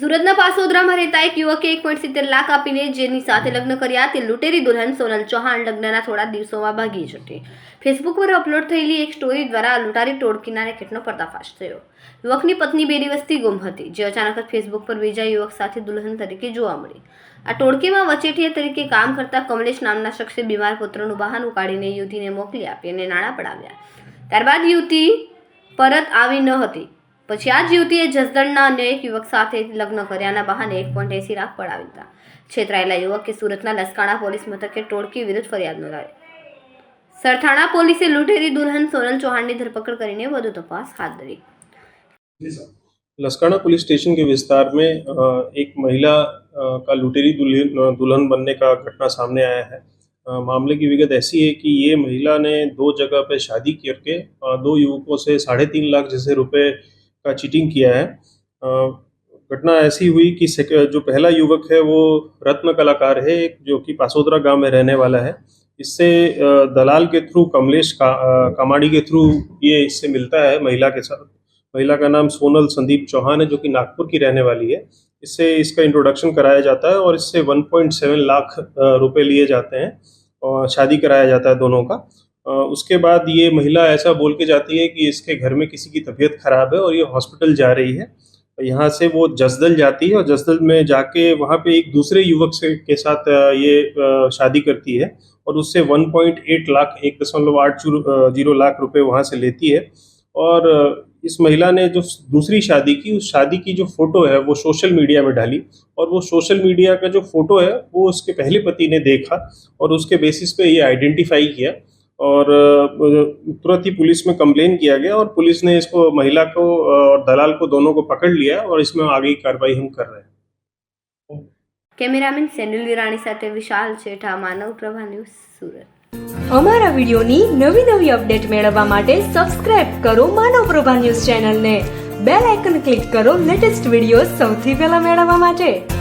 સુરતના પાસોદરામાં રહેતા એક યુવકે 1.70 લાખ આપીને જેની સાથે લગ્ન કર્યા તે લૂંટેરી દુલ્હન સોનલ ચૌહાણ લગ્નના થોડા દિવસોમાં ભાગી જતી. ફેસબુક પર અપલોડ થયેલી એક સ્ટોરી દ્વારા લૂંટારી ટોળકીના રેકેટનો પર્દાફાશ થયો. યુવકની પત્ની 2 દિવસથી ગુમ હતી, જે અચાનક જ ફેસબુક પર બીજા યુવક સાથે દુલ્હન તરીકે જોવા મળી. આ ટોળકીમાં વચેટિયા તરીકે કામ કરતા કમલેશ નામના શખ્સે બીમાર પુત્રનું બહાનું કાઢીને યુવતીને મોકલી આપી અને નાણાં પડાવ્યા. ત્યારબાદ યુવતી પરત આવી ન હતી. પછી આ જ યુવતીએ જસદણના અન્ય એક યુવક સાથે લગ્ન કર્યાના બહાને 1.80 લાખ પડાવી દીધા. છેતરાયેલા યુવકે સુરતના લસકાણા પોલીસ મથકે ટોળકી વિરુદ્ધ ફરિયાદ નોંધાવી. સરથાણા પોલીસે લૂંટેરી દુલ્હન સોનલ चौहान की धरपकड़ કરીને વધુ તપાસ હાથ ધરી. लसकाना पुलिस स्टेशन के विस्तार में एक महिला का लुटेरी दुल्हन बनने का घटना सामने आया है। मामले की विगत ऐसी है कि ये महिला ने 2 जगह पे शादी करके 2 युवकों से 3.5 लाख जैसे रुपए का चीटिंग किया है। घटना ऐसी हुई कि जो पहला युवक है वो रत्न कलाकार है, जो कि पासोदरा गांव में रहने वाला है। इससे दलाल के थ्रू कमलेश कामाड़ी के थ्रू ये इससे मिलता है महिला के साथ। महिला का नाम सोनल संदीप चौहान है, जो कि नागपुर की रहने वाली है। इससे इसका इंट्रोडक्शन कराया जाता है और इससे 1.7 लाख रुपए लिए जाते हैं और शादी कराया जाता है दोनों का। उसके बाद ये महिला ऐसा बोल के जाती है कि इसके घर में किसी की तबीयत खराब है और ये हॉस्पिटल जा रही है। यहाँ से वो जसदल जाती है और जसदल में जाके वहाँ पे एक दूसरे युवक के साथ ये शादी करती है और उससे 1.8 लाख 1.80 लाख रुपए वहाँ से लेती है। और इस महिला ने जो दूसरी शादी की, उस शादी की जो फोटो है वो सोशल मीडिया में डाली और वो सोशल मीडिया का जो फोटो है वो उसके पहले पति ने देखा और उसके बेसिस पे ये आइडेंटिफाई किया और तुरंत ही पुलिस में कंप्लेन किया गया और पुलिस ने इसको महिला को और दलाल को दोनों को पकड़ लिया और इसमें आगे की कार्रवाई हम कर रहे हैं। કેમેરામેન સેનિલ વિરાણી સાથે વિશાલ શેઠા, માનવ પ્રભા ન્યૂઝ, સુરત. અમારા વિડિયોની નવી અપડેટ મેળવવા માટે સબસ્ક્રાઇબ કરો માનવ પ્રભા ન્યૂઝ ચેનલને. બેલ આઇકન ક્લિક કરો લેટેસ્ટ વિડિયો સૌથી પહેલા મેળવવા માટે.